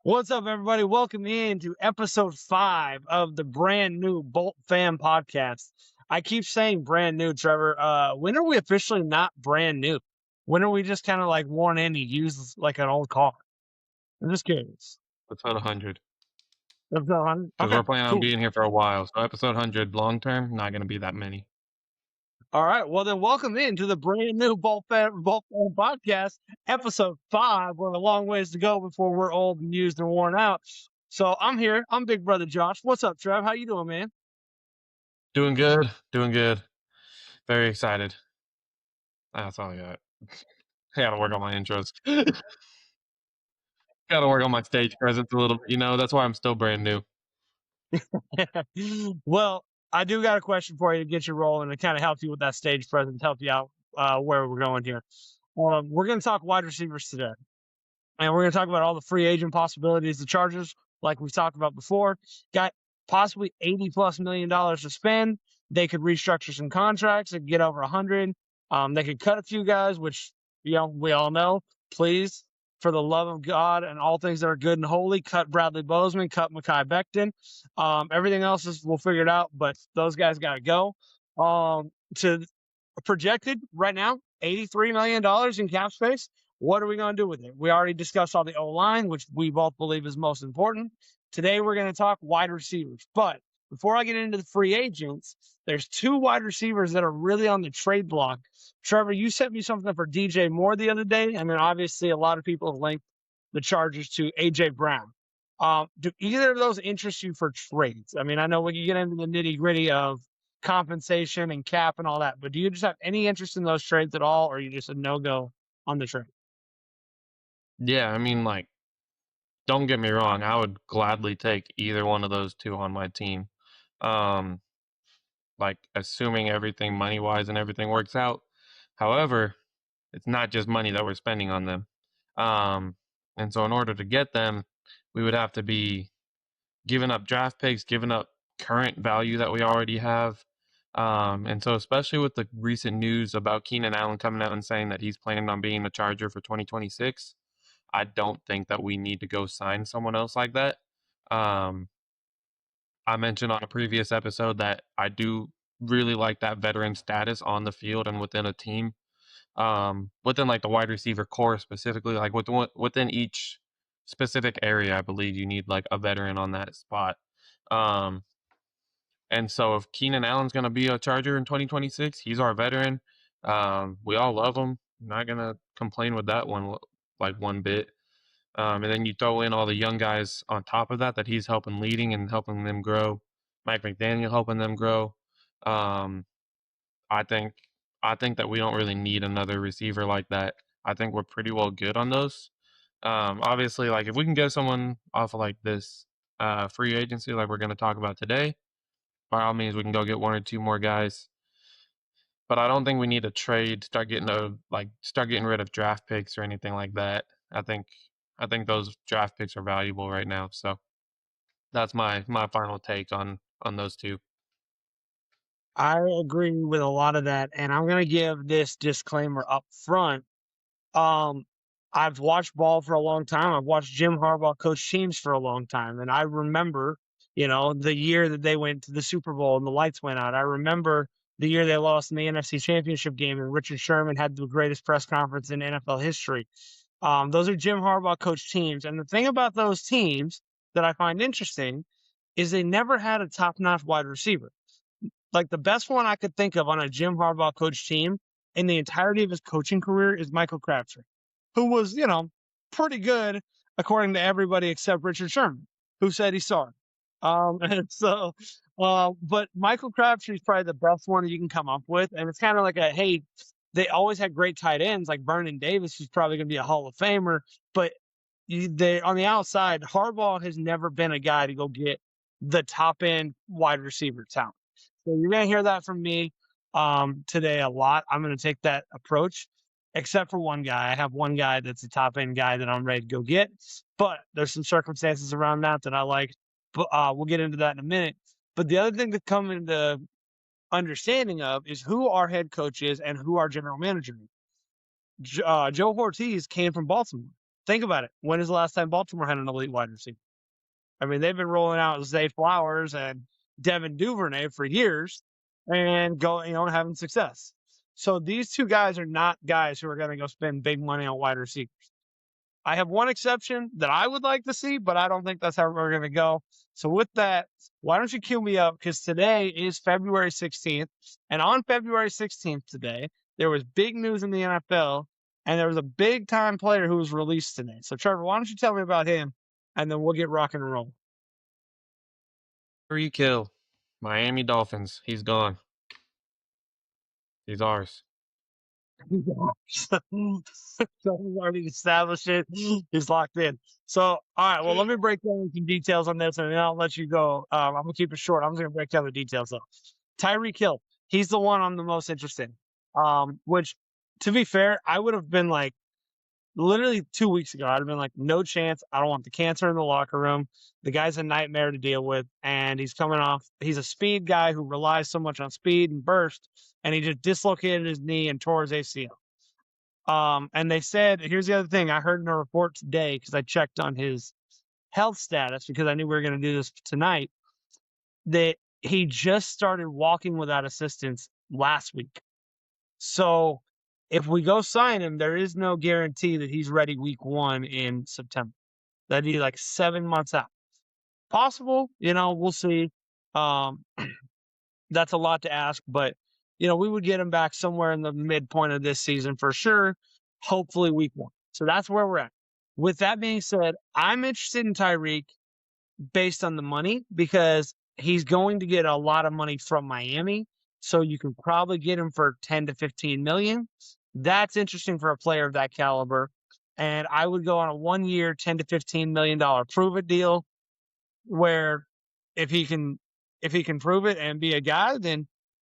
What's up, everybody? Welcome in to episode 5 of the brand new Bolt Fam podcast. I keep saying brand new, Trevor. When are we officially not brand new? When are we just kind of like worn in and used like an old car? I'm just curious. Episode 100, Episode 100? because Okay, we're planning on cool. being here for a while. So episode 100 long term, not going to be that many. All right. Well, then welcome in to the brand new Bolt Fam podcast, episode 5. We're a long ways to go before we're old and used and worn out. So I'm here. I'm Big Brother Josh. What's up, Trev? How you doing, man? Doing good, doing good. Very excited. That's all I got. I got to work on my intros. Got to work on my stage presence a little bit. That's why I'm still brand new. Well, I do got a question for you to get you rolling and kind of help you with that stage presence, help you out where we're going here. We're going to talk wide receivers today, and we're going to talk about all the free agent possibilities. The Chargers, like we've talked about before, got possibly $80+ million to spend. They could restructure some contracts and get over 100. They could cut a few guys, which we all know. Please, for the love of God and all things that are good and holy, cut Bradley Bozeman, cut Mekhi Becton. Everything else we'll figure it out, but those guys got to go. To projected right now, $83 million in cap space. What are we going to do with it? We already discussed all the O-line, which we both believe is most important. Today, we're going to talk wide receivers. But before I get into the free agents, there's 2 wide receivers that are really on the trade block. Trevor, you sent me something for DJ Moore the other day, and then obviously a lot of people have linked the Chargers to A.J. Brown. Do either of those interest you for trades? I mean, I know we can get into the nitty-gritty of compensation and cap and all that, but do you just have any interest in those trades at all, or are you just a no-go on the trade? Yeah, I mean, don't get me wrong. I would gladly take either one of those two on my team. Um, assuming everything money wise and everything works out. However, it's not just money that we're spending on them. And so in order to get them, we would have to be giving up draft picks, giving up current value that we already have. And so especially with the recent news about Keenan Allen coming out and saying that he's planning on being a Charger for 2026, I don't think that we need to go sign someone else like that. I mentioned on a previous episode that I do really like that veteran status on the field and within a team. Within the wide receiver core specifically, within each specific area, I believe you need like a veteran on that spot. Um, and so if Keenan Allen's going to be a Charger in 2026, he's our veteran. We all love him. Not going to complain with that one bit. And then you throw in all the young guys on top of that he's helping leading and helping them grow. Mike McDaniel helping them grow. Um, I think that we don't really need another receiver like that. I think we're pretty well good on those. Obviously, if we can get someone off of this free agency, like we're going to talk about today, by all means, we can go get 1 or 2 more guys. But I don't think we need to trade, start getting rid of draft picks or anything like that. I think those draft picks are valuable right now. So that's my final take on those two. I agree with a lot of that, and I'm going to give this disclaimer up front. I've watched ball for a long time. I've watched Jim Harbaugh coach teams for a long time, and I remember, the year that they went to the Super Bowl and the lights went out. I remember the year they lost in the NFC Championship game, and Richard Sherman had the greatest press conference in NFL history. Those are Jim Harbaugh coach teams, and the thing about those teams that I find interesting is they never had a top-notch wide receiver. Like the best one I could think of on a Jim Harbaugh coach team in the entirety of his coaching career is Michael Crabtree, who was, pretty good according to everybody except Richard Sherman, who said he saw it. And so, but Michael Crabtree is probably the best one you can come up with. And it's kind of like hey, they always had great tight ends like Vernon Davis, who's probably going to be a Hall of Famer. But they on the outside, Harbaugh has never been a guy to go get the top end wide receiver talent. So you're going to hear that from me today a lot. I'm going to take that approach, except for one guy. I have one guy that's a top end guy that I'm ready to go get, but there's some circumstances around that I like. But we'll get into that in a minute. But the other thing to come into understanding of is who our head coach is and who our general manager is. Joe Ortiz came from Baltimore. Think about it. When is the last time Baltimore had an elite wide receiver? I mean, they've been rolling out Zay Flowers and Devin Duvernay for years and having success. So these two guys are not guys who are going to go spend big money on wide receivers. I have one exception that I would like to see, but I don't think that's how we're going to go. So with that, why don't you cue me up? Because today is February 16th. And on February 16th today, there was big news in the NFL, and there was a big time player who was released today. So Trevor, why don't you tell me about him, and then we'll get rock and roll. Tyreek Hill, Miami Dolphins. He's gone. He's ours. So we've already established it. He's locked in. So, all right. Well, let me break down some details on this, and then I'll let you go. I'm gonna keep it short. I'm just gonna break down the details though. Tyreek Hill, he's the one I'm the most interested in. Which, to be fair, I would have been like literally 2 weeks ago. I'd have been like, no chance. I don't want the cancer in the locker room. The guy's a nightmare to deal with, and he's coming off. He's a speed guy who relies so much on speed and burst, and he just dislocated his knee and tore his ACL. And they said, here's the other thing I heard in a report today because I checked on his health status because I knew we were going to do this tonight, that he just started walking without assistance last week. So if we go sign him, there is no guarantee that he's ready week 1 in September. That'd be like 7 months out. Possible, we'll see. That's a lot to ask, but we would get him back somewhere in the midpoint of this season for sure. Hopefully week 1. So that's where we're at. With that being said, I'm interested in Tyreek based on the money because he's going to get a lot of money from Miami. So you can probably get him for 10 to 15 million. That's interesting for a player of that caliber. And I would go on a 1-year, $10 to $15 million prove it deal where if he can prove it and be a guy, then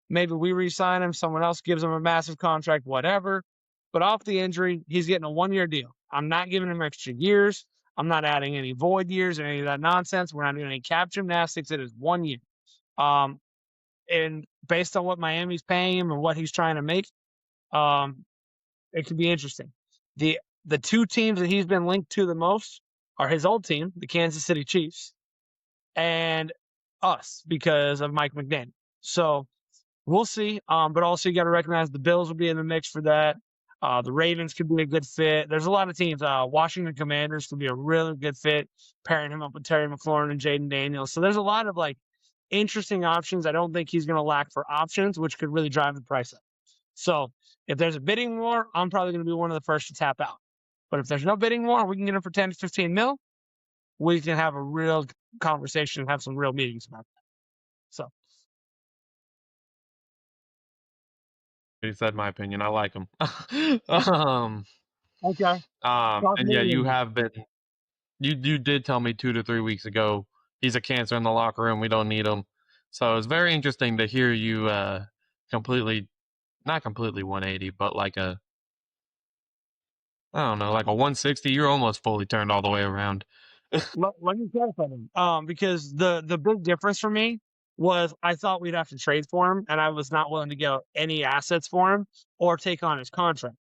maybe we re-sign him, someone else gives him a massive contract, whatever. But off the injury, he's getting a 1-year deal. I'm not giving him extra years. I'm not adding any void years or any of that nonsense. We're not doing any cap gymnastics. It is 1 year. And based on what Miami's paying him and what he's trying to make, it could be interesting. The two teams that he's been linked to the most are his old team, the Kansas City Chiefs, and us because of Mike McDaniel. So we'll see. But also you got to recognize the Bills will be in the mix for that. The Ravens could be a good fit. There's a lot of teams. Washington Commanders could be a really good fit, pairing him up with Terry McLaurin and Jaden Daniels. So there's a lot of like interesting options. I don't think he's going to lack for options, which could really drive the price up. So if there's a bidding war, I'm probably going to be one of the first to tap out. But if there's no bidding war, we can get him for 10 to 15 mil. We can have a real conversation and have some real meetings about that. So He said my opinion. I like him. okay, talk And me yeah, you in. have been. You did tell me 2 to 3 weeks ago he's a cancer in the locker room. We don't need him. So it's very interesting to hear you completely, not completely 180, but like I don't know, like a 160. You're almost fully turned all the way around. Let me tell you something. Because the big difference for me was I thought we'd have to trade for him, and I was not willing to give any assets for him or take on his contract.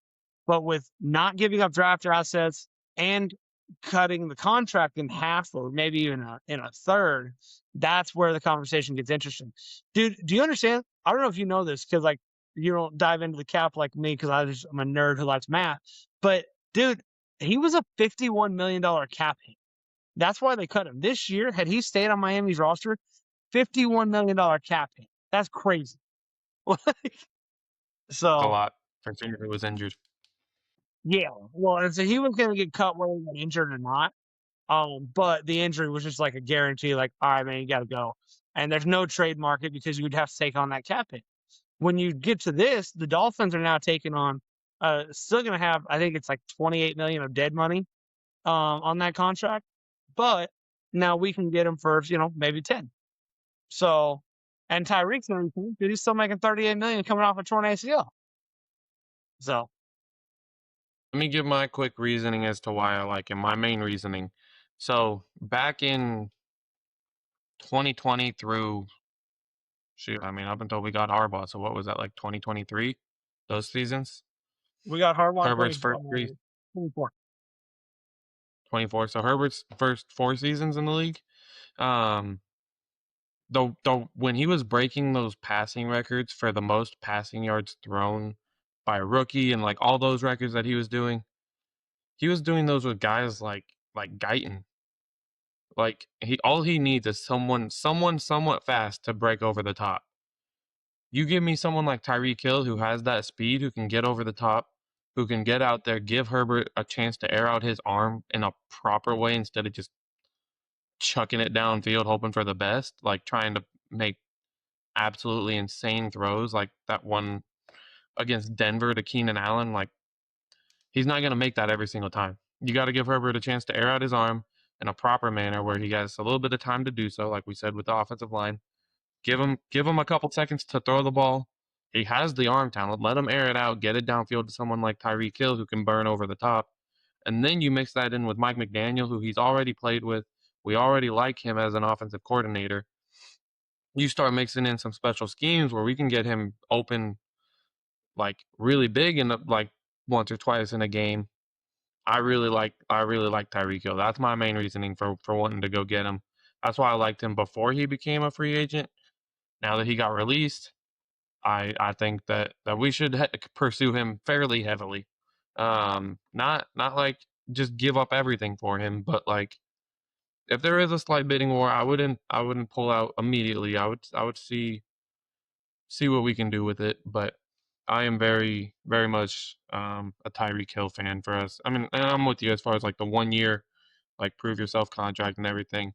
But with not giving up draft assets and cutting the contract in half or maybe even in a third, that's where the conversation gets interesting. Dude, do you understand? I don't know if you know this because like you don't dive into the cap like me because I'm a nerd who likes math. But dude, he was a $51 million cap hit. That's why they cut him. This year, had he stayed on Miami's roster, $51 million cap hit. That's crazy. A So, lot for someone who was injured. yeah. Well, and so he was going to get cut whether he got injured or not. But the injury was just like a guarantee, like, all right, man, you got to go. And there's no trade market because you would have to take on that cap hit. When you get to this, the Dolphins are now taking on, still going to have, I think it's like 28 million of dead money on that contract. But now we can get him for, maybe 10. So, and Tyreek's not anything, dude. He's still making 38 million coming off a torn ACL. So, Let me give my quick reasoning as to why I like him. My main reasoning. So back in 2020 through shoot, I mean up until we got Harbaugh. So what was that, like 2023? Those seasons. we got Harbaugh in Herbert's first 3 24. 24. So Herbert's first 4 seasons in the league. Um, though when he was breaking those passing records for the most passing yards thrown by a rookie and like all those records that he was doing those with guys like Guyton. Like all he needs is someone somewhat fast to break over the top. You give me someone like Tyreek Hill who has that speed, who can get over the top, who can get out there, give Herbert a chance to air out his arm in a proper way instead of just chucking it downfield, hoping for the best, like trying to make absolutely insane throws like that one against Denver to Keenan Allen. Like, he's not going to make that every single time. You got to give Herbert a chance to air out his arm in a proper manner where he has a little bit of time to do so, like we said with the offensive line. Give him a couple seconds to throw the ball. He has the arm talent. Let him air it out, get it downfield to someone like Tyreek Hill who can burn over the top. And then you mix that in with Mike McDaniel, who he's already played with. We already like him as an offensive coordinator. You start mixing in some special schemes where we can get him open like really big and like once or twice in a game. I really like Tyreek Hill. That's my main reasoning for wanting to go get him. That's why I liked him before he became a free agent. Now that he got released, I think that we should pursue him fairly heavily. Not like just give up everything for him, but like if there is a slight bidding war, I wouldn't pull out immediately. I would see what we can do with it, but I am very very much a Tyreek Hill fan for us. I mean, and I'm with you as far as like the 1 year like prove yourself contract and everything.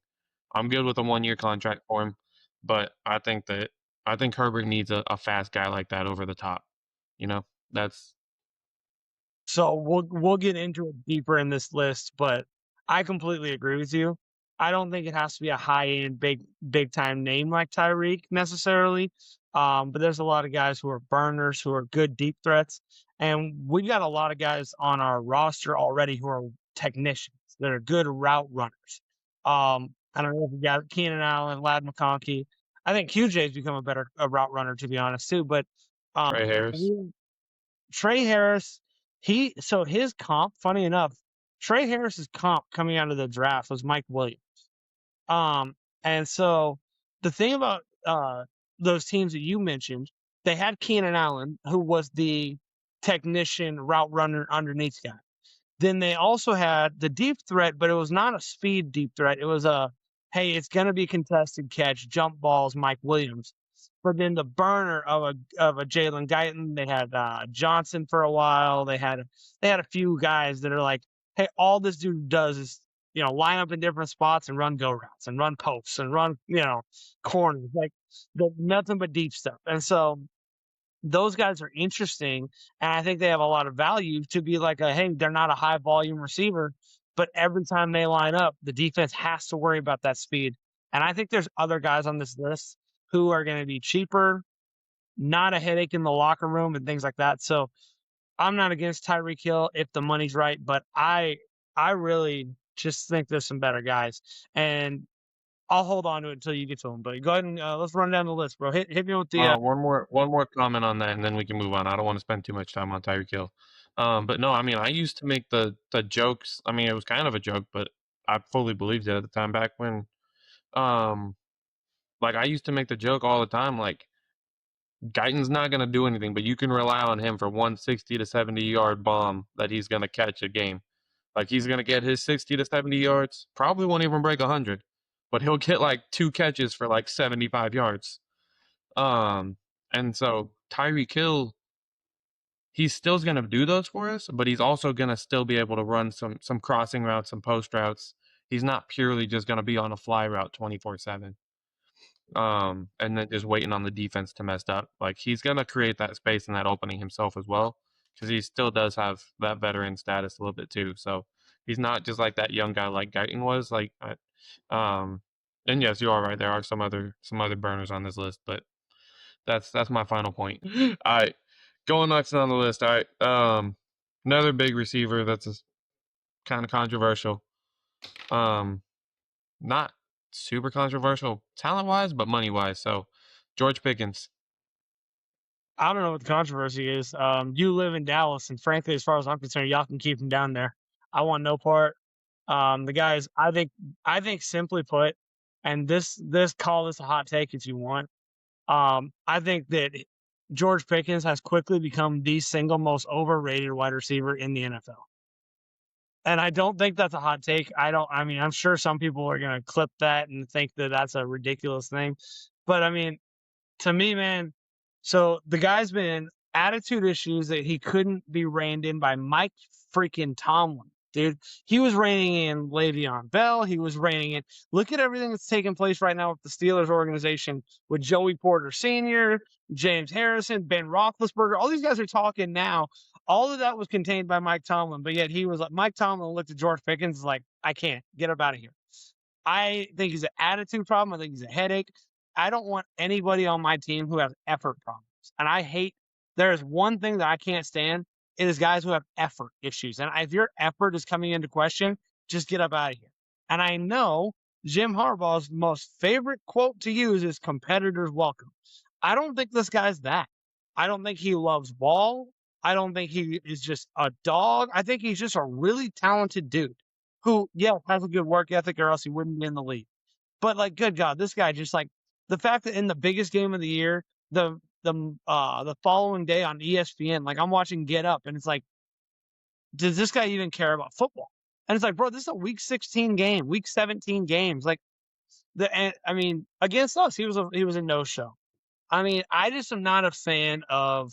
I'm good with a 1 year contract for him, but I think Herbert needs a fast guy like that over the top. You know, that's So we'll get into it deeper in this list, but I completely agree with you. I don't think it has to be a high end, big time name like Tyreek necessarily. But there's a lot of guys who are burners, who are good deep threats, and we've got a lot of guys on our roster already who are technicians that are good route runners. I don't know if you got Keenan Allen, Lad McConkey. I think QJ's become a route runner to be honest too, but um, Trey Harris. Trey Harris, his comp, funny enough, Trey Harris's comp coming out of the draft was Mike Williams. Um, and so the thing about those teams that you mentioned, they had Keenan Allen, who was the technician route runner underneath guy. Then they also had the deep threat, but it was not a speed deep threat. It was hey, it's going to be contested catch, jump balls, Mike Williams. But then the burner of a Jalen Guyton, they had Johnson for a while. They had a few guys that are like, hey, all this dude does is line up in different spots and run go routes and run posts and run corners, like nothing but deep stuff. And so those guys are interesting, and I think they have a lot of value to be like hey, they're not a high volume receiver, but every time they line up, the defense has to worry about that speed. And I think there's other guys on this list who are going to be cheaper, not a headache in the locker room and things like that. So I'm not against Tyreek Hill if the money's right, but I really just think there's some better guys, and I'll hold on to it until you get to them. But go ahead and let's run down the list, bro. Hit me with the One more comment on that, and then we can move on. I don't want to spend too much time on Tyreek Hill. But no, I mean, I used to make the jokes. I mean, it was kind of a joke, but I fully believed it at the time back when, um, like I used to make the joke all the time, like Guyton's not going to do anything, but you can rely on him for 160 to 70 yard bomb that he's going to catch a game. Like he's going to get his 60 to 70 yards, probably won't even break 100, but he'll get like 2 catches for like 75 yards. Um, and so Tyreek Hill, he's still going to do those for us, but he's also going to still be able to run some crossing routes, some post routes. He's not purely just going to be on a fly route 24/7. And then just waiting on the defense to mess up. Like he's gonna create that space and that opening himself as well, because he still does have that veteran status a little bit too. So he's not just like that young guy like Guyton was. Um, and yes, you are right. There are some other burners on this list, but that's my final point. All right, going next on the list. All right, another big receiver that's kind of controversial. Um, not super controversial talent wise, but money wise. So George Pickens. I don't know what the controversy is. You live in Dallas, and frankly, as far as I'm concerned, y'all can keep him down there. I want no part. The guys, I think simply put, and this call this a hot take if you want. I think that George Pickens has quickly become the single most overrated wide receiver in the NFL. And I don't think that's a hot take. I mean, I'm sure some people are going to clip that and think that that's a ridiculous thing. But I mean, to me, man, so the guy's been in attitude issues that he couldn't be reined in by Mike freaking Tomlin, dude. He was reining in Le'Veon Bell. He was reining in. Look at everything that's taking place right now with the Steelers organization with Joey Porter Sr., James Harrison, Ben Roethlisberger. All these guys are talking now. All of that was contained by Mike Tomlin, but yet he was like, Mike Tomlin looked at George Pickens like, I can't get up out of here. I think he's an attitude problem. I think he's a headache. I don't want anybody on my team who has effort problems. And I hate, there is one thing that I can't stand. It is guys who have effort issues. And if your effort is coming into question, just get up out of here. And I know Jim Harbaugh's most favorite quote to use is competitors welcome. I don't think this guy's that. I don't think he loves ball. I don't think he is just a dog. I think he's just a really talented dude who, yeah, has a good work ethic or else he wouldn't be in the league. But like, good God, this guy just like the fact that in the biggest game of the year, the following day on ESPN, like I'm watching Get Up, and it's like, does this guy even care about football? And it's like, bro, this is a week 16 game, week 17 games. Like and I mean, against us, he was a no show. I mean, I just am not a fan of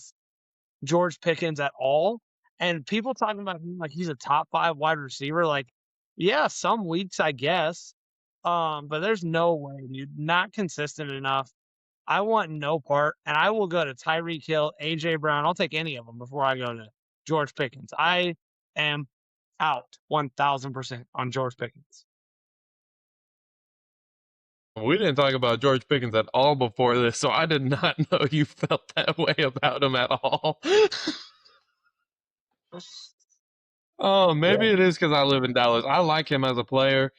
George Pickens at all. And people talking about him like he's a top 5 wide receiver, like, yeah, some weeks I guess. But there's no way, dude. Not consistent enough. I want no part, and I will go to Tyreek Hill, AJ Brown. I'll take any of them before I go to George Pickens. I am out 1000% on George Pickens. We didn't talk about George Pickens at all before this, so I did not know you felt that way about him at all. Oh, maybe Yeah. it is because I live in Dallas. I like him as a player.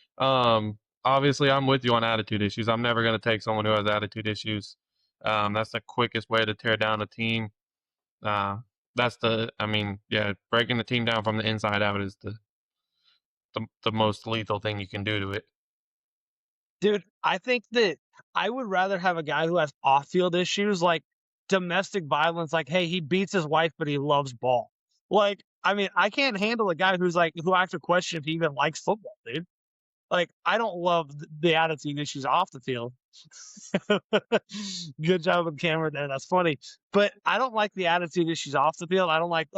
Obviously, I'm with you on attitude issues. I'm never going to take someone who has attitude issues. That's the quickest way to tear down a team. Uh, I mean, yeah, breaking the team down from the inside out is the most lethal thing you can do to it. Dude, I think that I would rather have a guy who has off-field issues like domestic violence, like, hey, he beats his wife, but he loves ball. Like, I mean, I can't handle a guy who's like, who I have to question if he even likes football, dude. Like, I don't love the attitude issues off the field. Good job with camera there. That's funny. But I don't like the attitude issues off the field. I don't like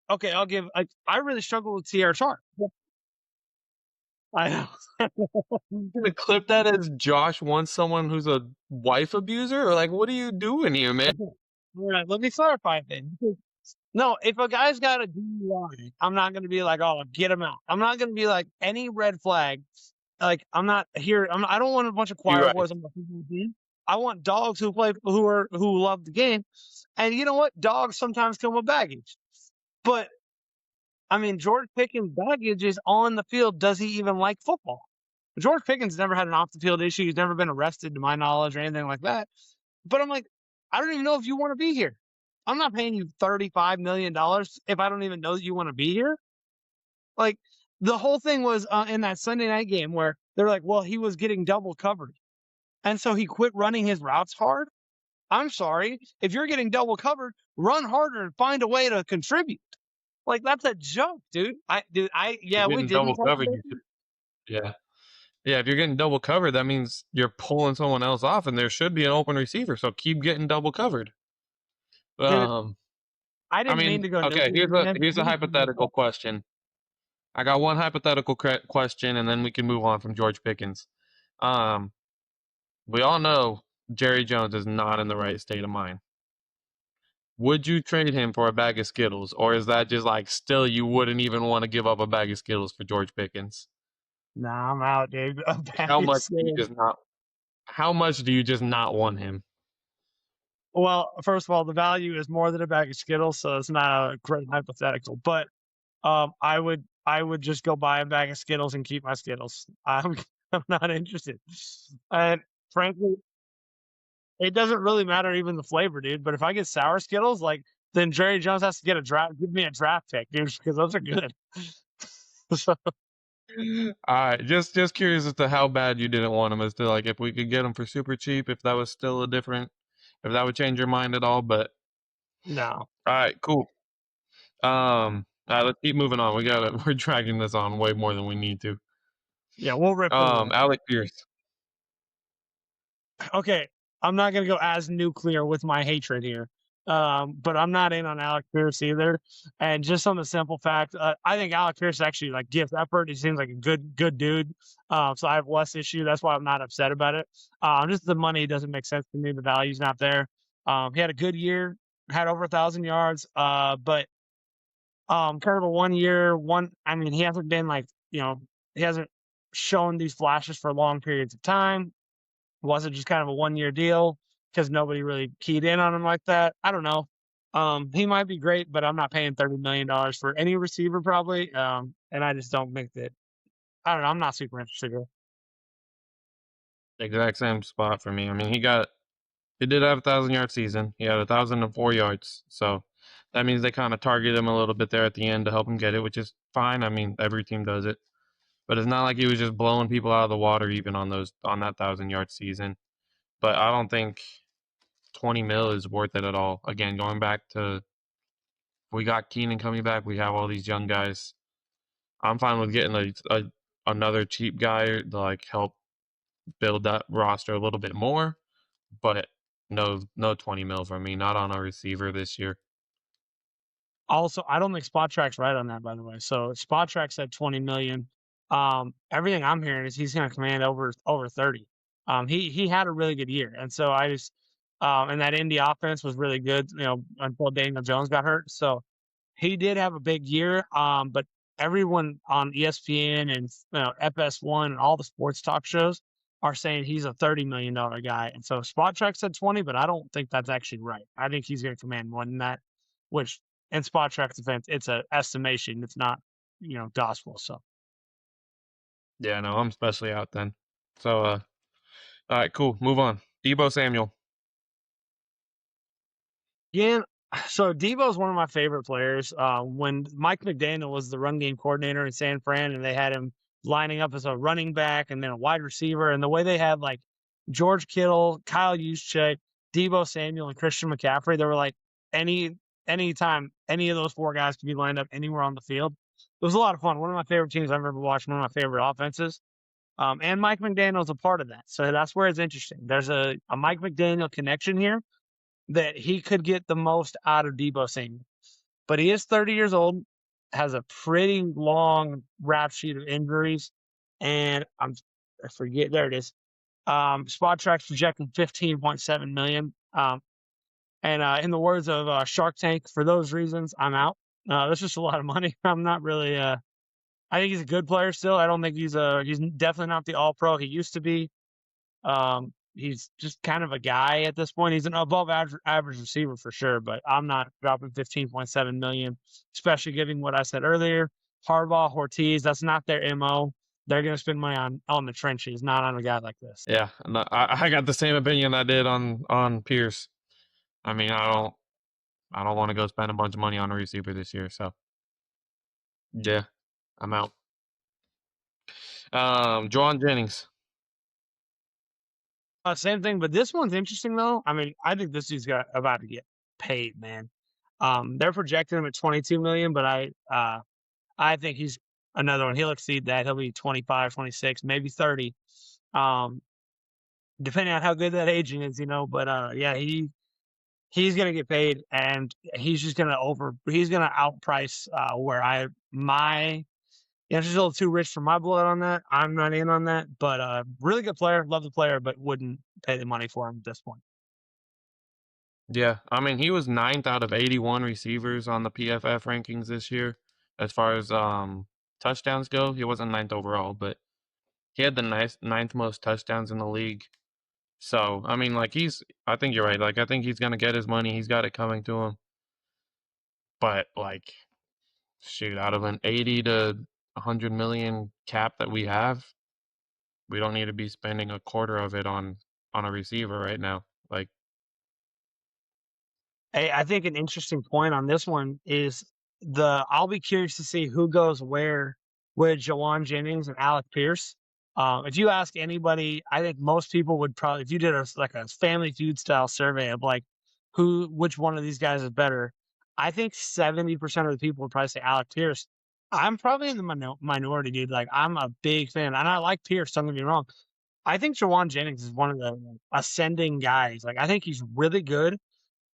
okay, I really struggle with Tierra Sharp. I know. To clip that as Josh wants someone who's a wife abuser, or like, what are you doing here, man? All right, let me clarify things. No, if a guy's got a DUI, I'm not going to be like, oh, get him out. I'm not going to be like any red flag. Like I'm not here. I don't want a bunch of You're choir right. boys on my football team. I want dogs who love the game. And you know what? Dogs sometimes come with baggage. But I mean, George Pickens' baggage is on the field. Does he even like football? George Pickens never had an off the field issue. He's never been arrested, to my knowledge, or anything like that. But I'm like, I don't even know if you want to be here. I'm not paying you $35 million if I don't even know that you want to be here. Like, the whole thing was in that Sunday night game where they're like, well, he was getting double covered. And so he quit running his routes hard. I'm sorry. If you're getting double covered, run harder and find a way to contribute. Like, that's a joke, dude. You're Yeah, we getting didn't double talk covered. about it. Yeah. Yeah, if you're getting double covered, that means you're pulling someone else off, and there should be an open receiver. So keep getting double covered. Dude, Um, I I didn't mean mean, to go okay. nuclear, man. Here's a hypothetical question. I got one hypothetical question, and then we can move on from George Pickens. Um, we all know Jerry Jones is not in the right state of mind. Would you trade him for a bag of Skittles, or is that just like still you wouldn't even want to give up a bag of Skittles for George Pickens? Nah, I'm out, dude. A How bag of much do you sand. just not? How much do you just not want him? Well, first of all, the value is more than a bag of Skittles, so it's not a great hypothetical. But I would just go buy a bag of Skittles and keep my Skittles. I'm not interested. And frankly, it doesn't really matter even the flavor, dude. But if I get sour Skittles, like then Jerry Jones has to give me a draft pick, dude, because those are good. So All right, just curious as to how bad you didn't want him, as to like if we could get him for super cheap, if that was still a different, if that would change your mind at all. But No. all right, cool. All right, let's keep moving on. We're dragging this on way more than we need to. Yeah, we'll rip through it. Alec Pierce. Okay, I'm not gonna go as nuclear with my hatred here, but I'm not in on Alec Pierce either. And just on the simple fact, I think Alec Pierce actually like gives effort. He seems like a good dude. So I have less issue. That's why I'm not upset about it. Just the money doesn't make sense to me. The value's not there. He had a good year, had over 1,000 yards, but kind of a 1 year one. I mean, he hasn't been like he hasn't shown these flashes for long periods of time. Was it just kind of a 1 year deal because nobody really keyed in on him like that? I don't know. He might be great, but I'm not paying $30 million for any receiver probably. And I just don't think that. I don't know. I'm not super interested. Exact same spot for me. I mean, he did have 1,000 yard season. He had 1,004 yards, so that means they kind of targeted him a little bit there at the end to help him get it, which is fine. I mean, every team does it, but it's not like he was just blowing people out of the water even on that 1,000 yard season. But I don't think 20 mil is worth it at all. Again, going back to we got Keenan coming back, we have all these young guys. I'm fine with getting another cheap guy to like help build that roster a little bit more, but no 20 mil from me, not on a receiver this year. Also, I don't think Spot Track's right on that, by the way. So Spot Track said 20 million. Everything I'm hearing is he's going to command over 30. He had a really good year, and so I just and that Indy offense was really good. Until Daniel Jones got hurt. So he did have a big year. But everyone on ESPN and FS1 and all the sports talk shows are saying he's a $30 million guy. And so Spot Track said 20, but I don't think that's actually right. I think he's going to command more than that, which in Spot Track's defense, it's an estimation. It's not, gospel. So Yeah, no, I'm especially out then. So, all right, cool. Move on. Debo Samuel. again, so Debo's one of my favorite players. When Mike McDaniel was the run game coordinator in San Fran, and they had him lining up as a running back and then a wide receiver, and the way they had like George Kittle, Kyle Juszczyk, Debo Samuel, and Christian McCaffrey, they were like anytime any of those four guys could be lined up anywhere on the field. It was a lot of fun. One of my favorite teams I've ever watched. One of my favorite offenses. And Mike McDaniel's a part of that. So that's where it's interesting. There's a Mike McDaniel connection here that he could get the most out of Debo Samuel. But he is 30 years old, has a pretty long rap sheet of injuries, and I forget, there it is. Spot Track's projecting 15.7 million. And in the words of Shark Tank, for those reasons, I'm out. That's just a lot of money. I'm not really. I think he's a good player still. I don't think he's definitely not the All Pro he used to be. He's just kind of a guy at this point. He's an above average receiver for sure, but I'm not dropping 15.7 million, especially given what I said earlier. Harbaugh, Ortiz, that's not their MO. They're going to spend money on the trenches, not on a guy like this. Yeah, no, I got the same opinion I did on Pierce. I mean, I don't want to go spend a bunch of money on a receiver this year. So yeah, I'm out. Juwan Jennings. Same thing, but this one's interesting though. I mean, I think this dude's about to get paid, man. They're projecting him at 22 million, but I think he's another one. He'll exceed that. He'll be 25, 26, maybe 30. Um, Depending on how good that agent is, but yeah, he's gonna get paid, and he's just he's gonna outprice where she's a little too rich for my blood on that. I'm not in on that, but really good player, love the player, but wouldn't pay the money for him at this point. Yeah, I mean, he was ninth out of 81 receivers on the PFF rankings this year. As far as touchdowns go, he wasn't ninth overall, but he had the ninth most touchdowns in the league. So, I mean, like I think you're right. Like, I think he's gonna get his money. He's got it coming to him. But like, shoot, out of an 80 to 100 million cap that we have, we don't need to be spending a quarter of it on a receiver right now. Like, Hey, I think an interesting point on this one is I'll be curious to see who goes where with Jawan Jennings and Alec Pierce. If you ask anybody, I think most people would probably, if you did like a Family Feud style survey of like which one of these guys is better, I think 70% of the people would probably say Alec Pierce. I'm probably in the minority, dude. Like, I'm a big fan, and I like Pierce. Don't get me wrong. I think Jawan Jennings is one of the ascending guys. Like, I think he's really good,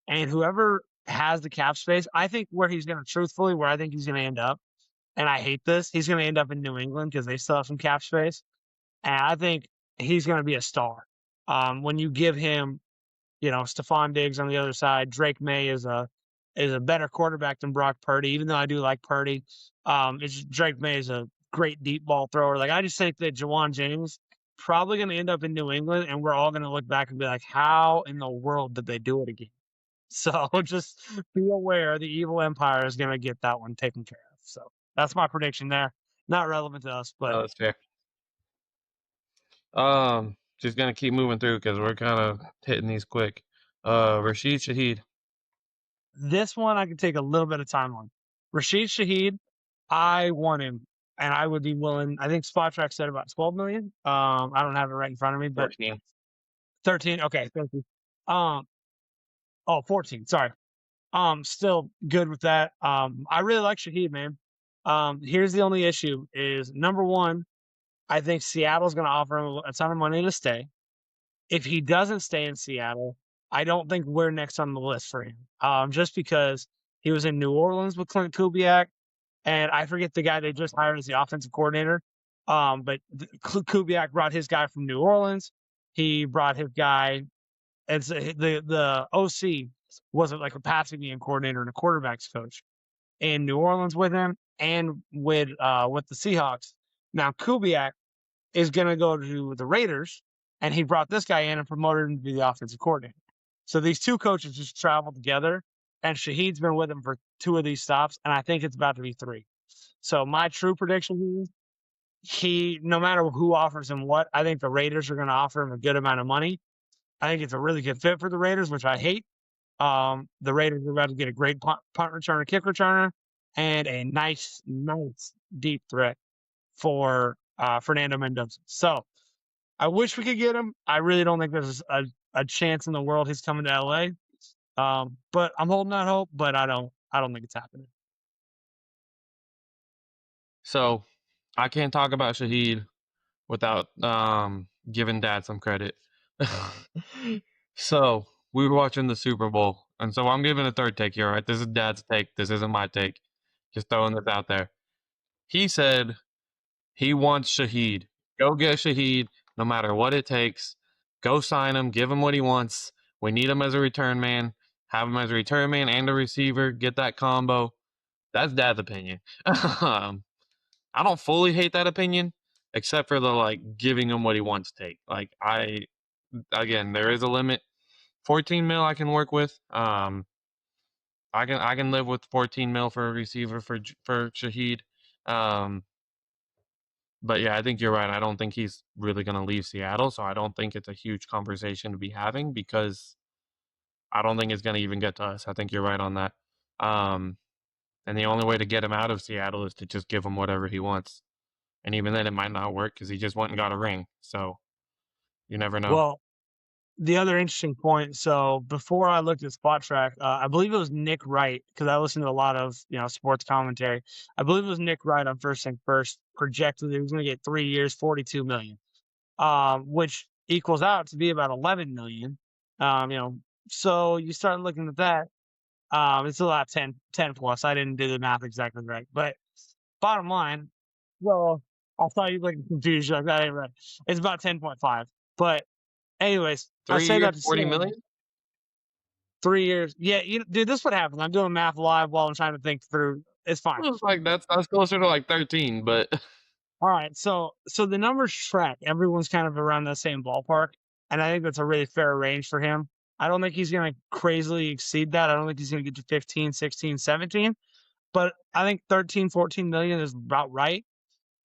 and whoever has the cap space, I think where he's going to, truthfully, where I think he's going to end up, and I hate this, he's going to end up in New England because they still have some cap space, and I think he's going to be a star. When you give him, Stephon Diggs on the other side, Drake May is a better quarterback than Brock Purdy, even though I do like Purdy. Drake May is a great deep ball thrower. Like, I just think that Jawan James probably going to end up in New England, and we're all going to look back and be like, how in the world did they do it again? So just be aware the evil empire is going to get that one taken care of. So that's my prediction there. Not relevant to us, but No, that's fair. Just gonna keep moving through because we're kind of hitting these quick. Rashid Shaheed. this one I could take a little bit of time on. Rashid Shaheed, I want him, and I would be willing. I think Spot Track said about 12 million. I don't have it right in front of me, but 14. 13. Okay, thank you. Um, 14. Sorry. Still good with that. I really like Shaheed, man. Here's the only issue: is number one, I think Seattle's going to offer him a ton of money to stay. If he doesn't stay in Seattle, I don't think we're next on the list for him. Just because he was in New Orleans with Clint Kubiak, and I forget the guy they just hired as the offensive coordinator. But Kubiak brought his guy from New Orleans. He brought his guy. It's the OC wasn't like a passing game coordinator and a quarterbacks coach in New Orleans with him and with the Seahawks. Now Kubiak is going to go to the Raiders, and he brought this guy in and promoted him to be the offensive coordinator. So these two coaches just traveled together, and Shaheed's been with him for 2 of these stops, and I think it's about to be 3. So my true prediction is no matter who offers him what, I think the Raiders are going to offer him a good amount of money. I think it's a really good fit for the Raiders, which I hate. The Raiders are about to get a great punt returner, kick returner, and a nice deep threat for Fernando Mendoza. So I wish we could get him. I really don't think there's a chance in the world he's coming to LA. But I'm holding out hope, but I don't think it's happening. So I can't talk about Shaheed without giving Dad some credit. So we were watching the Super Bowl, and so I'm giving a third take here. Right, this is Dad's take. This isn't my take. Just throwing this out there. He said he wants Shaheed. Go get Shaheed, no matter what it takes. Go sign him. Give him what he wants. We need him as a return man. Have him as a return man and a receiver. Get that combo. That's Dad's opinion. I don't fully hate that opinion, except for the like giving him what he wants take. Like again, there is a limit. 14 mil I can work with. I can live with 14 mil for a receiver for Shaheed. Um, but yeah, I think you're right. I don't think he's really going to leave Seattle, so I don't think it's a huge conversation to be having because I don't think it's going to even get to us. I think you're right on that. Um, and the only way to get him out of Seattle is to just give him whatever he wants. And even then, it might not work because he just went and got a ring. So you never know. Well, the other interesting point. So before I looked at Spot Track, I believe it was Nick Wright because I listen to a lot of sports commentary. I believe it was Nick Wright on First Thing First projected that he was going to get 3 years, 42 million, which equals out to be about 11 million. So you start looking at that. It's a lot 10 plus. I didn't do the math exactly right, but bottom line, well, I thought you'd like confused. Like that ain't right. It's about 10.5. But anyways, I 3 say years, that to say 40 million. 3 years. Yeah, dude, this is what happens. I'm doing math live while I'm trying to think through. It's fine. It was like that's closer to like 13, but All right, so the numbers track. Everyone's kind of around the same ballpark, and I think that's a really fair range for him. I don't think he's going to crazily exceed that. I don't think he's going to get to 15, 16, 17, but I think 13, 14 million is about right.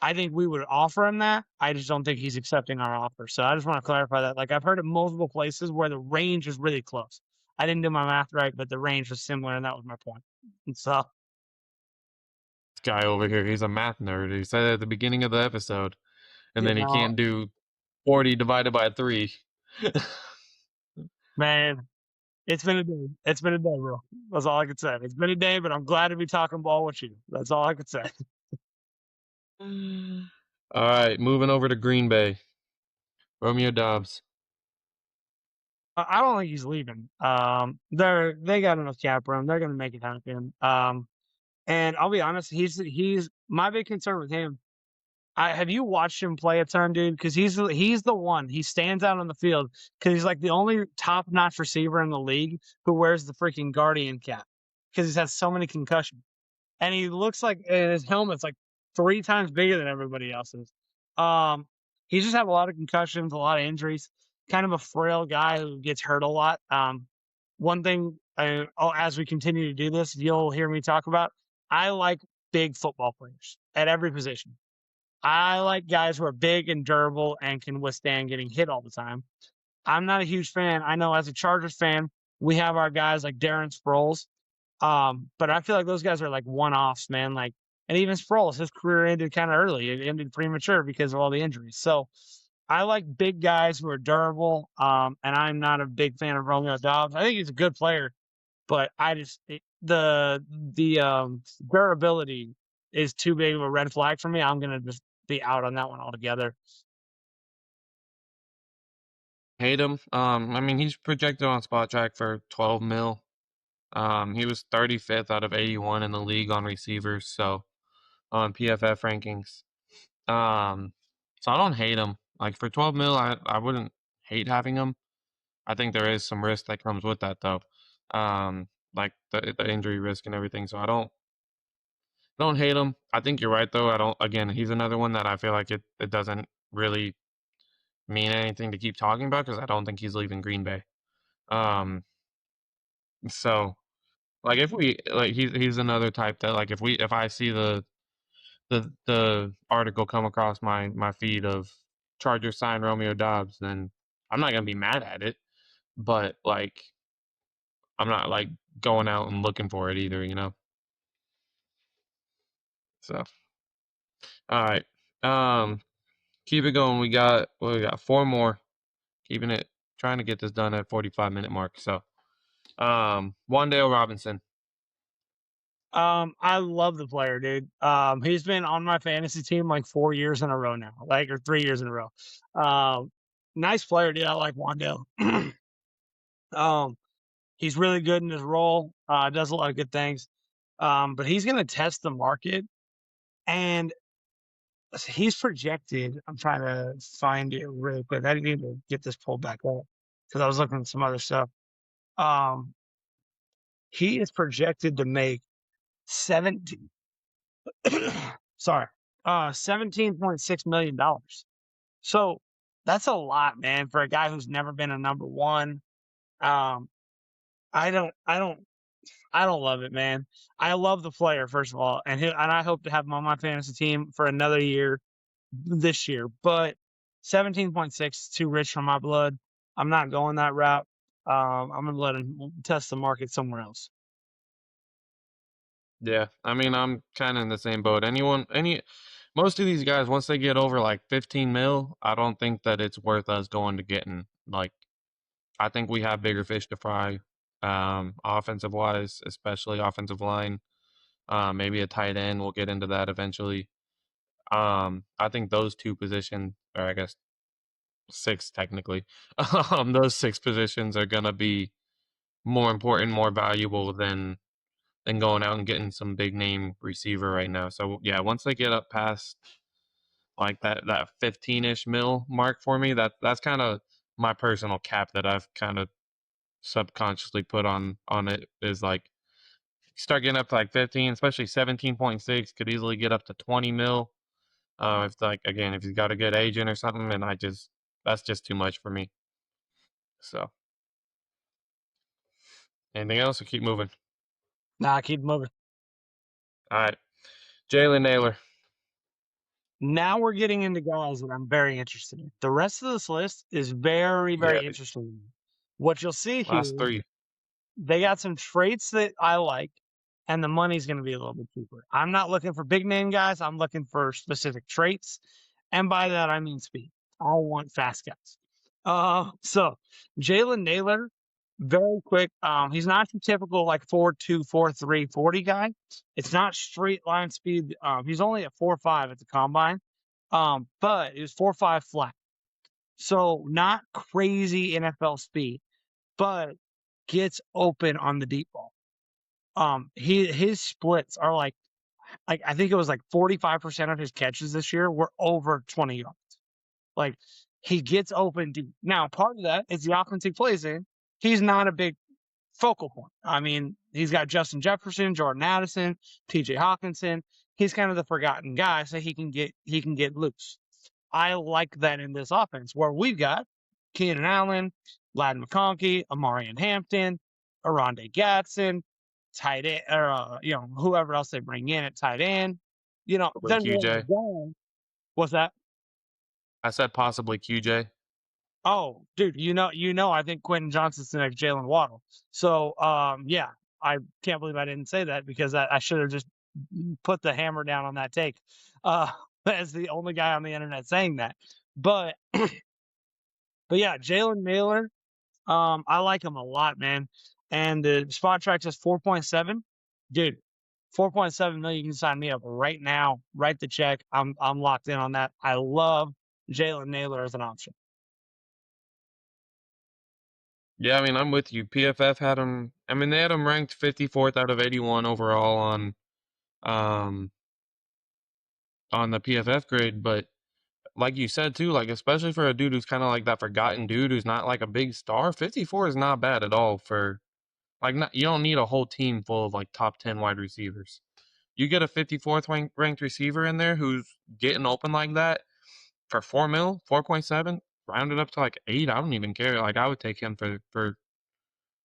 I think we would offer him that. I just don't think he's accepting our offer. So I just want to clarify that. Like, I've heard of multiple places where the range is really close. I didn't do my math right, but the range was similar, and that was my point. And so guy over here, he's a math nerd. He said it at the beginning of the episode, and You then he know, can't do 40 divided by 3. man, it's been a day. It's been a day, bro. That's all I could say. It's been a day, but I'm glad to be talking ball with you. That's all I could say. All right, moving over to Green Bay. Romeo Dobbs. I don't think he's leaving. They got enough cap room. They're gonna make it happen. And I'll be honest, he's my big concern with him. Have you watched him play a ton, dude? Because he's the one. He stands out on the field because he's like the only top notch receiver in the league who wears the freaking guardian cap because he's had so many concussions. And he looks like his helmet's like 3 times bigger than everybody else's. Um, he's just had a lot of concussions, a lot of injuries. Kind of a frail guy who gets hurt a lot. One thing, as we continue to do this, you'll hear me talk about. I like big football players at every position. I like guys who are big and durable and can withstand getting hit all the time. I'm not a huge fan. I know as a Chargers fan, we have our guys like Darren Sproles, but I feel like those guys are like one-offs, man. Like, and even Sproles, his career ended kind of early. It ended premature because of all the injuries. So I like big guys who are durable. And I'm not a big fan of Romeo Dobbs. I think he's a good player, but the durability is too big of a red flag for me. I'm gonna just be out on that one altogether. Hate him. I mean, he's projected on Spot Track for 12 mil. He was 35th out of 81 in the league on receivers, so on PFF rankings. Um, so I don't hate him. Like for 12 mil, I wouldn't hate having him. I think there is some risk that comes with that though. Like the injury risk and everything. So I don't hate him. I think you're right though. I don't again, he's another one that I feel like it doesn't really mean anything to keep talking about because I don't think he's leaving Green Bay. Um, so like if we like he's another type that like if I see the article come across my feed of Chargers sign Romeo Dobbs, then I'm not gonna be mad at it. But like I'm not like going out and looking for it either, you know. So all right. Um keep it going. We got 4 more. Keeping it trying to get this done at 45-minute mark. So Wandale Robinson. I love the player, dude. He's been on my fantasy team like 4 years in a row now, like or 3 years in a row. Um, nice player, dude. I like Wandale. um, he's really good in his role. Does a lot of good things. But he's gonna test the market, and he's projected. I'm trying to find it really quick. I need to get this pulled back up because I was looking at some other stuff. Um, he is projected to make 17 sorry, $17.6 million. So that's a lot, man, for a guy who's never been a number one. Um, I don't love it, man. I love the player, first of all, and I hope to have him on my fantasy team for another year this year. But 17.6 is too rich for my blood. I'm not going that route. I'm gonna let him test the market somewhere else. Yeah, I mean I'm kind of in the same boat. Most of these guys once they get over like 15 mil, I don't think that it's worth us going to getting like I think we have bigger fish to fry, offensive wise, especially offensive line. Maybe a tight end. We'll get into that eventually. I think those two positions, or I guess six technically, those six positions are gonna be more important, more valuable than going out and getting some big name receiver right now. So yeah, once they get up past like that 15-ish mil mark for me, that's kind of my personal cap that I've kind of subconsciously put on it is like start getting up to like 15, especially 17.6 could easily get up to 20 mil. If like again, if he's got a good agent or something, and that's just too much for me. So anything else? Or keep moving. Nah, keep moving. All right, Jalen Naylor. Now we're getting into guys that I'm very interested in. The rest of this list is very, Yeah, very interesting. What you'll see last here, three. they got some traits that I like, and the money's going to be a little bit cheaper. I'm not looking for big name guys. I'm looking for specific traits. And by that, I mean speed. I want fast guys. So Jalen Naylor, very quick. He's not your typical like 4.2, 4.3, 40 guy. It's not straight line speed. He's only at 4.5 at the combine. But it was 4.5 flat. So not crazy NFL speed, but gets open on the deep ball. His splits are like I think it was like 45% of his catches this year were over 20 yards. Like he gets open deep. Now, part of that is the offense he plays in. He's not a big focal point. I mean, he's got Justin Jefferson, Jordan Addison, TJ Hawkinson. He's kind of the forgotten guy, so he can get loose. I like that in this offense where we've got Keenan Allen, Ladd McConkey, Amarian Hampton, Aronde Gatson, tight end, or whoever else they bring in at tight end. Probably There's a lot QJ. of guys. What's that? I said possibly QJ. Oh, dude, I think Quentin Johnson's the next Jalen Waddle. So, yeah, I can't believe I didn't say that because I should have just put the hammer down on that take. Uh, as the only guy on the internet saying that. But, but yeah, Jalen Naylor, I like him a lot, man. And the spot track says 4.7. Dude, 4.7 million, you can sign me up right now. Write the check. I'm locked in on that. I love Jalen Naylor as an option. Yeah, I mean, I'm with you. PFF had him. I mean, they had him ranked 54th out of 81 overall um on the PFF grade. But like you said too, like especially for a dude who's kind of like that forgotten dude who's not like a big star, 54 is not bad at all for like not, you don't need a whole team full of like top 10 wide receivers. You get a 54th ranked receiver in there who's getting open like that for 4 mil, 4.7, rounded up to like 8. I don't even care. Like I would take him for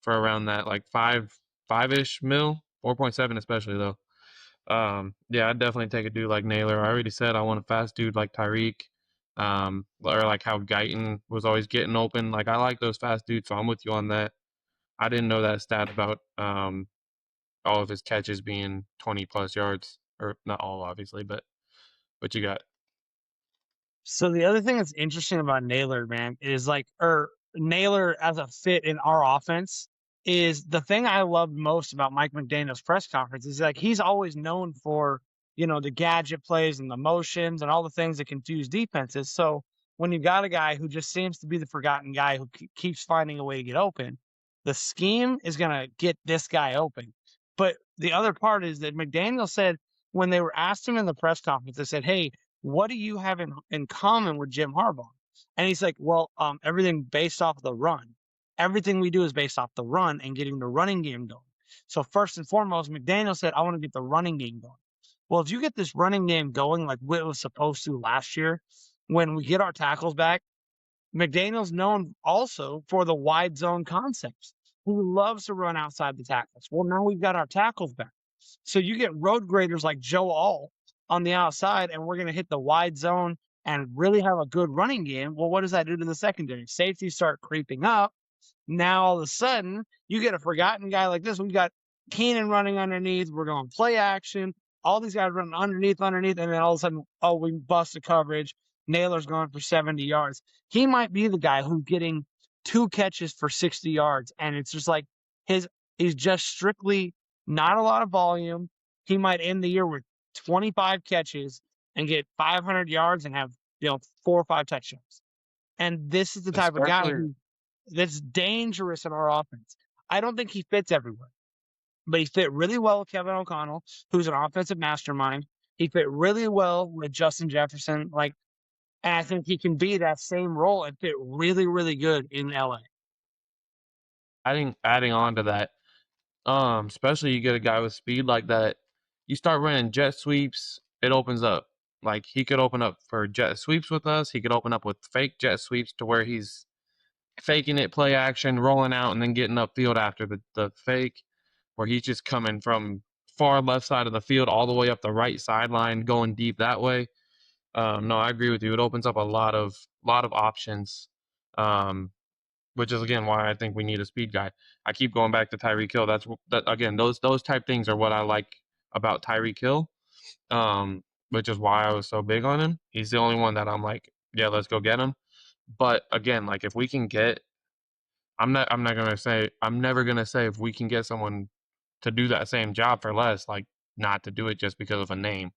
around that like 5-ish mil, 4.7 especially though. Yeah, I'd definitely take a dude like Naylor. I already said I want a fast dude like Tyreek, or like how Guyton was always getting open. Like I like those fast dudes, so I'm with you on that. I didn't know that stat about all of his catches being 20 plus yards, or not all obviously, but what you got? So the other thing that's interesting about Naylor, man, is Naylor as a fit in our offense is the thing I loved most about Mike McDaniel's press conference is like he's always known for, the gadget plays and the motions and all the things that confuse defenses. So when you got a guy who just seems to be the forgotten guy who keeps finding a way to get open, the scheme is going to get this guy open. But the other part is that McDaniel said when they were asked him in the press conference, they said, "Hey, what do you have in common with Jim Harbaugh?" And he's like, well, everything based off the run. Everything we do is based off the run and getting the running game going. So first and foremost, McDaniel said, I want to get the running game going. Well, if you get this running game going like it was supposed to last year, when we get our tackles back, McDaniel's known also for the wide zone concepts. He loves to run outside the tackles. Well, now we've got our tackles back. So you get road graders like Joe All on the outside, and we're going to hit the wide zone and really have a good running game. Well, what does that do to the secondary? Safeties start creeping up. Now all of a sudden, you get a forgotten guy like this. We've got Keenan running underneath. We're going play action. All these guys running underneath, and then all of a sudden, oh, we bust a coverage. Naylor's going for 70 yards. He might be the guy who's getting 2 catches for 60 yards, and it's just like he's just strictly not a lot of volume. He might end the year with 25 catches and get 500 yards and have 4 or 5 touchdowns. And this is the type of guy Especially that's dangerous in our offense. I don't think he fits everywhere, but he fit really well with Kevin O'Connell, who's an offensive mastermind. He fit really well with Justin Jefferson, and I think he can be that same role and fit really, really good in LA. adding on to that, especially you get a guy with speed like that, you start running jet sweeps, it opens up. Like he could open up for jet sweeps with us. He could open up with fake jet sweeps to where he's faking it, play action, rolling out, and then getting upfield after the fake, where he's just coming from far left side of the field all the way up the right sideline, going deep that way. No, I agree with you. It opens up a lot of options. Um, which is again why I think we need a speed guy. I keep going back to Tyreek Hill. That again, those type things are what I like about Tyreek Hill. Which is why I was so big on him. He's the only one that I'm like, yeah, let's go get him. But again, like if we can get, I'm never gonna say if we can get someone to do that same job for less, like not to do it just because of a name.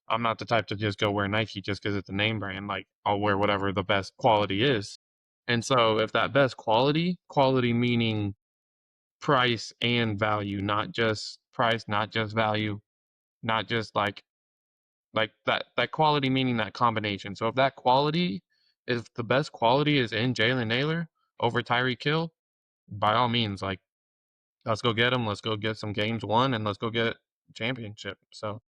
I'm not the type to just go wear Nike just because it's a name brand. Like I'll wear whatever the best quality is. And so if that best quality meaning price and value, not just price, not just value, not just like that quality meaning that combination. So if the best quality is in Jalen Naylor over Tyreek Hill, by all means, like let's go get him. Let's go get some games won, and let's go get championship. So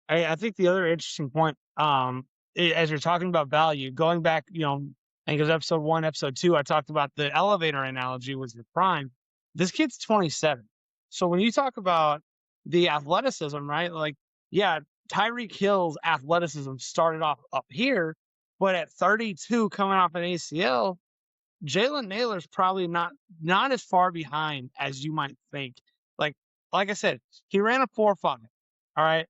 I think the other interesting point, as you're talking about value, going back, I think it was episode 1, episode 2, I talked about the elevator analogy was your prime. This kid's 27. So when you talk about the athleticism, right? Like, yeah, Tyreek Hill's athleticism started off up here, but at 32 coming off an ACL, Jalen Naylor's probably not as far behind as you might think. Like like I said, he ran a 4.5. All right.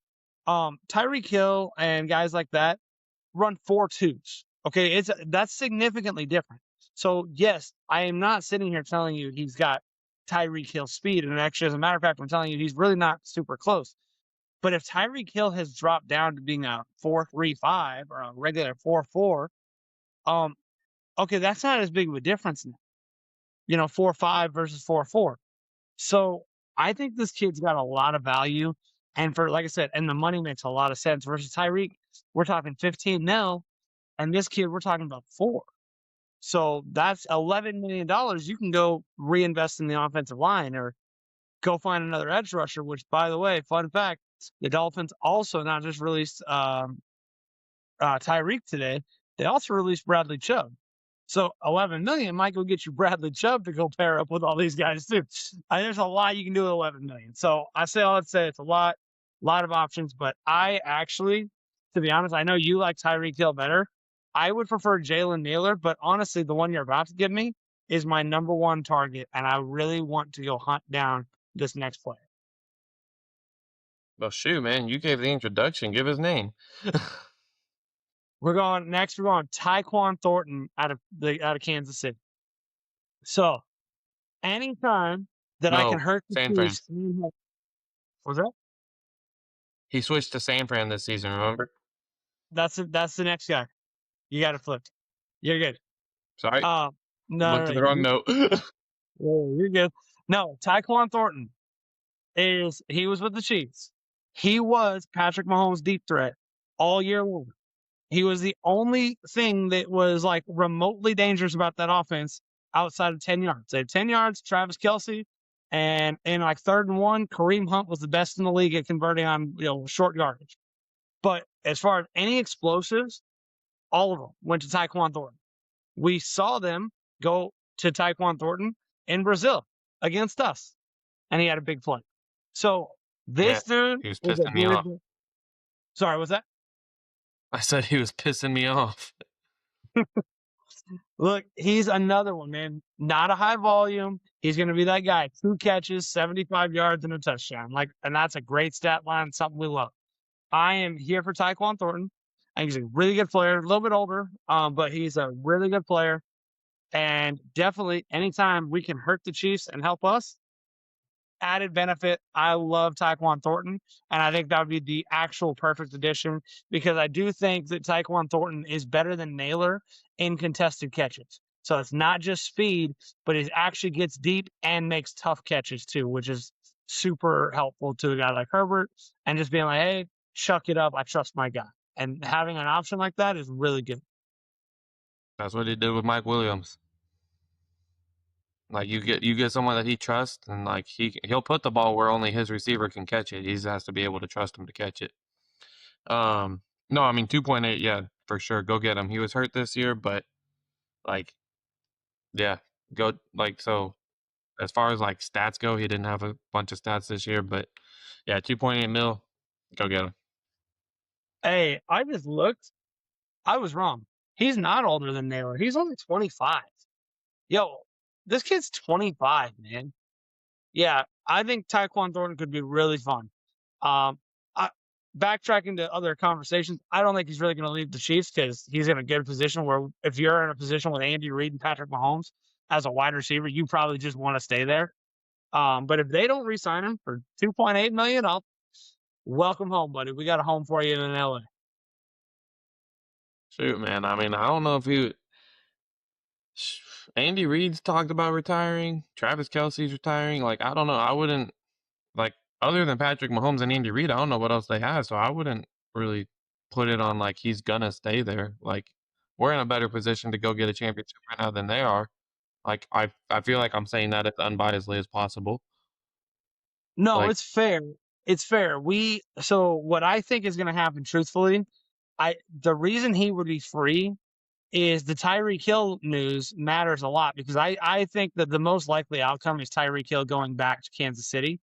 Tyreek Hill and guys like that run 4.2s. Okay, that's significantly different. So yes, I am not sitting here telling you he's got Tyreek Hill speed, and actually, as a matter of fact, I'm telling you he's really not super close. But if Tyreek Hill has dropped down to being a 4.35 or a regular 4.4, um, okay, that's not as big of a difference now. 4.5 versus 4.4. So I think this kid's got a lot of value. And for, like I said, and the money makes a lot of sense versus Tyreek. We're talking 15 mil, and this kid, we're talking about 4. So that's $11 million. You can go reinvest in the offensive line or go find another edge rusher, which, by the way, fun fact, the Dolphins also not just released Tyreek today, they also released Bradley Chubb. So 11 million might go get you Bradley Chubb to go pair up with all these guys too. There's a lot you can do with 11 million. So I say all I'd say it's a lot of options. But I actually, to be honest, I know you like Tyreek Hill better. I would prefer Jalen Naylor, but honestly, the one you're about to give me is my number one target, and I really want to go hunt down this next player. well, shoot, man, you gave the introduction. Give his name. We're going next. We're going Tyquan Thornton out of Kansas City. So anytime that I can No, hurt the San Fran. Chiefs, was that? He switched to San Fran this season. Remember? That's the next guy. You got it flipped. You're good. Sorry, No, looked no, at the wrong note. you're good. No, Tyquan Thornton he was with the Chiefs. He was Patrick Mahomes' deep threat all year long. He was the only thing that was like remotely dangerous about that offense outside of 10 yards. They had 10 yards, Travis Kelce, and in like 3rd and 1, Kareem Hunt was the best in the league at converting on short yardage. But as far as any explosives, all of them went to Tyquan Thornton. We saw them go to Tyquan Thornton in Brazil against us, and he had a big play. So Yeah, this dude he was is a pissing me off. sorry, what's that? I said he was pissing me off. Look, he's another one, man. Not a high volume. He's going to be that guy. 2 catches, 75 yards, and a touchdown. And that's a great stat line, something we love. I am here for Tyquan Thornton. I think he's a really good player, a little bit older, but he's a really good player. And definitely, anytime we can hurt the Chiefs and help us, added benefit. I love Tyquan Thornton, and I think that would be the actual perfect addition because I do think that Tyquan Thornton is better than Naylor in contested catches. So it's not just speed, but it actually gets deep and makes tough catches too, which is super helpful to a guy like Herbert. And just being like, hey, chuck it up. I trust my guy. And having an option like that is really good. That's what he did with Mike Williams. Like you get someone that he trusts, and like he'll put the ball where only his receiver can catch it. He just has to be able to trust him to catch it. No, I mean 2.8, yeah, for sure. Go get him. He was hurt this year, but like, yeah, go like so. As far as like stats go, he didn't have a bunch of stats this year, but yeah, 2.8 mil. Go get him. Hey, I just looked. I was wrong. He's not older than Naylor. He's only 25. Yo, this kid's 25, man. Yeah, I think Tyquan Thornton could be really fun. Um, I, Backtracking to other conversations, I don't think he's really going to leave the Chiefs because he's in a good position where if you're in a position with Andy Reid and Patrick Mahomes as a wide receiver, you probably just want to stay there. But if they don't re-sign him for 2.8 million, I'll welcome home, buddy. We got a home for you in LA. Shoot, man. I mean, I don't know if he. Andy Reid's talked about retiring. Travis Kelsey's retiring. Like, I don't know. I wouldn't like other than Patrick Mahomes and Andy Reid. I don't know what else they have. So I wouldn't really put it on like he's gonna stay there. Like, we're in a better position to go get a championship right now than they are. Like, I feel like I'm saying that as unbiasedly as possible. No, Like, it's fair. It's fair. So what I think is going to happen, truthfully, the reason he would be free is the Tyreek Hill news matters a lot because I think that the most likely outcome is Tyreek Hill going back to Kansas City.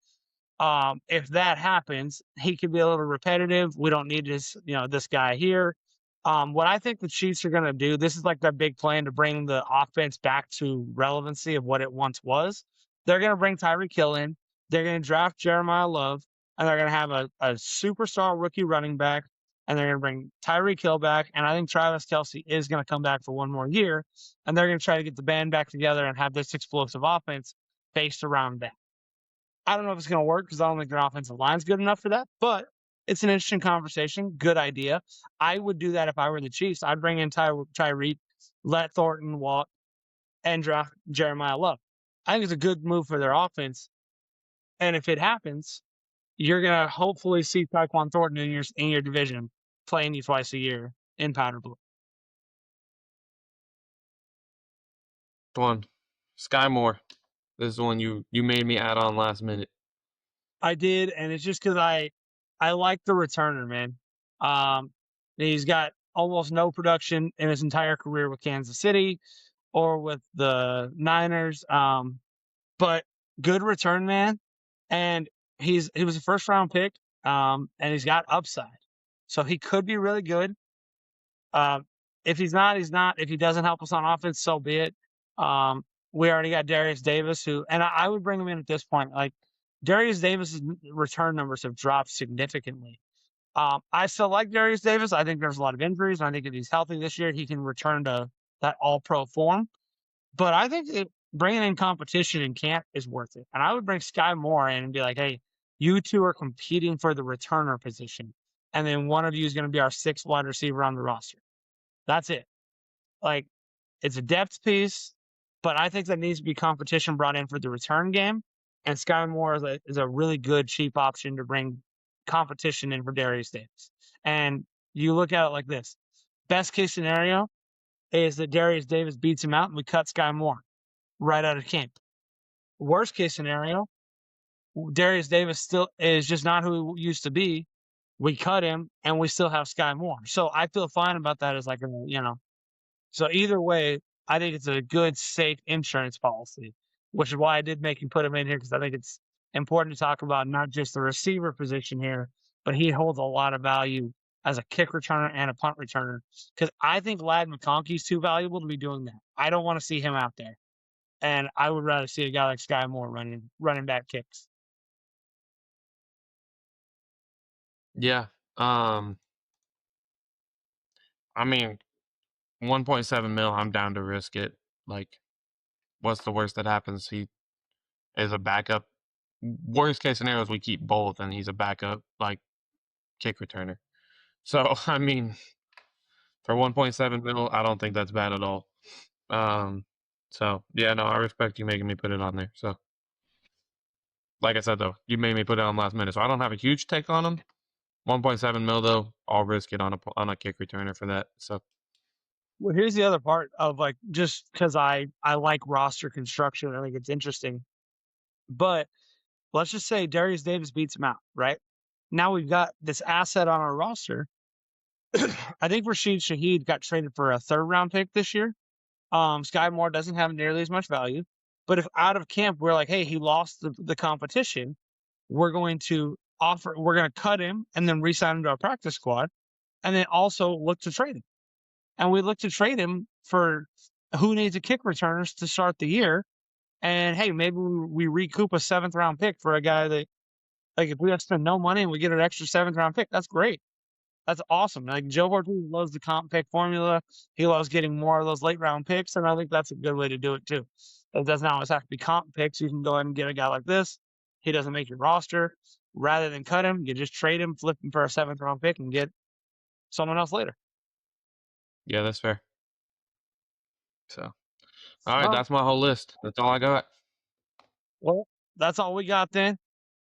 If that happens, he could be a little repetitive. We don't need this guy here. What I think the Chiefs are going to do, this is like their big plan to bring the offense back to relevancy of what it once was. They're going to bring Tyreek Hill in. They're going to draft Jeremiah Love, and they're going to have a superstar rookie running back, and they're going to bring Tyreek Hill back. And I think Travis Kelsey is going to come back for one more year, and they're going to try to get the band back together and have this explosive offense based around that. I don't know if it's going to work because I don't think their offensive line's good enough for that, but it's an interesting conversation. Good idea. I would do that if I were the Chiefs. I'd bring in Tyreek, let Thornton walk, and draft Jeremiah Love. I think it's a good move for their offense. And if it happens, you're going to hopefully see Tyquan Thornton in your division playing you twice a year in powder blue. one, Sky Moore. This is the one you made me add on last minute. I did, and it's just because I like the returner, man. He's got almost no production in his entire career with Kansas City or with the Niners, but good return man, and he was a first round pick, and he's got upside, so he could be really good. If he's not, he's not. If he doesn't help us on offense, so be it. We already got Darius Davis, and I would bring him in at this point. Like Darius Davis's return numbers have dropped significantly. I still like Darius Davis. I think there's a lot of injuries. And I think if he's healthy this year, he can return to that All-Pro form. But I think bringing in competition in camp is worth it. And I would bring Sky Moore in and be like, hey, you two are competing for the returner position. And then one of you is going to be our sixth wide receiver on the roster. That's it. Like, it's a depth piece, but I think there needs to be competition brought in for the return game. And Sky Moore is a really good, cheap option to bring competition in for Darius Davis. And you look at it like this: best case scenario is that Darius Davis beats him out and we cut Sky Moore right out of camp. Worst case scenario, Darius Davis still is just not who he used to be. We cut him and we still have Sky Moore. So I feel fine about that as like so either way, I think it's a good, safe insurance policy, which is why I did make him put him in here because I think it's important to talk about not just the receiver position here, but he holds a lot of value as a kick returner and a punt returner. Because I think Lad McConkey's too valuable to be doing that. I don't want to see him out there, and I would rather see a guy like Sky Moore running back kicks. Yeah. I mean, 1.7 mil. I'm down to risk it. Like, what's the worst that happens? He is a backup. Worst case scenario is we keep both, and he's a backup like kick returner. So I mean, for 1.7 mil, I don't think that's bad at all. So yeah, no, I respect you making me put it on there. So, like I said though, you made me put it on last minute, so I don't have a huge take on him. 1.7 mil though, I'll risk it on a kick returner for that. So Well, here's the other part of like just because I like roster construction. I think it's interesting, but let's just say Darius Davis beats him out, right? Now we've got this asset on our roster. I think Rashid Shaheed got traded for a third round pick this year. Sky Moore doesn't have nearly as much value. But if out of camp we're like, hey, he lost the competition, we're going to cut him and then re-sign him to our practice squad, and then also look to trade him. And we look to trade him for who needs a kick returners to start the year? And hey, maybe we recoup a 7th round pick for a guy that, like, if we have to spend no money and we get an extra 7th round pick, that's great. That's awesome. Like, Joe Ortiz loves the comp pick formula. He loves getting more of those late round picks, and I think that's a good way to do it too. It doesn't always have to be comp picks. You can go ahead and get a guy like this. He doesn't make your roster. Rather than cut him, you just trade him, flip him for a 7th round pick, and get someone else later. Yeah, that's fair. So, all right, All right. that's my whole list. That's all I got. Well, that's all we got then.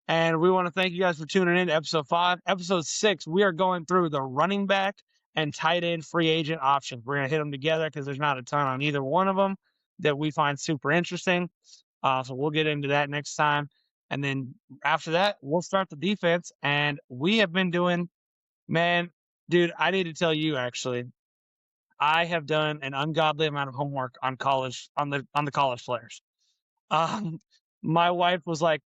And we want to thank you guys for tuning in to episode 5. Episode 6, we are going through the running back and tight end free agent options. We're going to hit them together because there's not a ton on either one of them that we find super interesting. So we'll get into that next time. And then after that, we'll start the defense. And we have been doing, man, dude, I need to tell you actually, I have done an ungodly amount of homework on the college players. Um, my wife was like,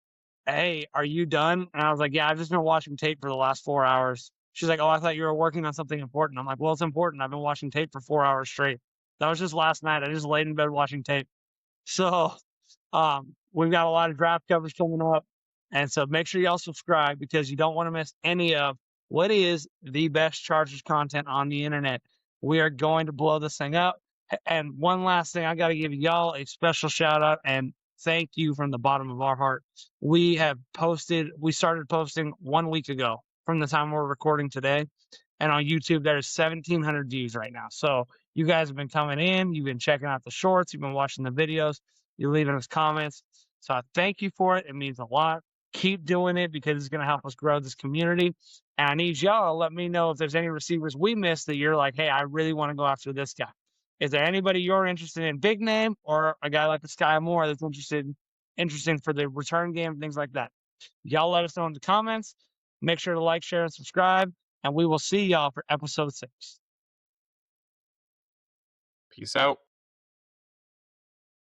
"Hey, are you done?" And I was like, "Yeah, I've just been watching tape for the last 4 hours." She's like, "Oh, I thought you were working on something important." I'm like, "Well, it's important. I've been watching tape for 4 hours straight. That was just last night. I just laid in bed watching tape." So we've got a lot of draft coverage coming up. And so make sure y'all subscribe because you don't want to miss any of what is the best Chargers content on the internet. We are going to blow this thing up. And one last thing, I got to give y'all a special shout out and thank you from the bottom of our heart. We started posting 1 week ago from the time we're recording today. And on YouTube, there's 1,700 views right now. So you guys have been coming in, you've been checking out the shorts, you've been watching the videos, you're leaving us comments. So I thank you for it. It means a lot. Keep doing it because it's going to help us grow this community. And I need y'all to let me know if there's any receivers we missed that you're like, hey, I really want to go after this guy. Is there anybody you're interested in, big name, or a guy like the Sky Moore that's interesting for the return game, things like that? Y'all let us know in the comments. Make sure to like, share, and subscribe. And we will see y'all for episode 6. Peace out.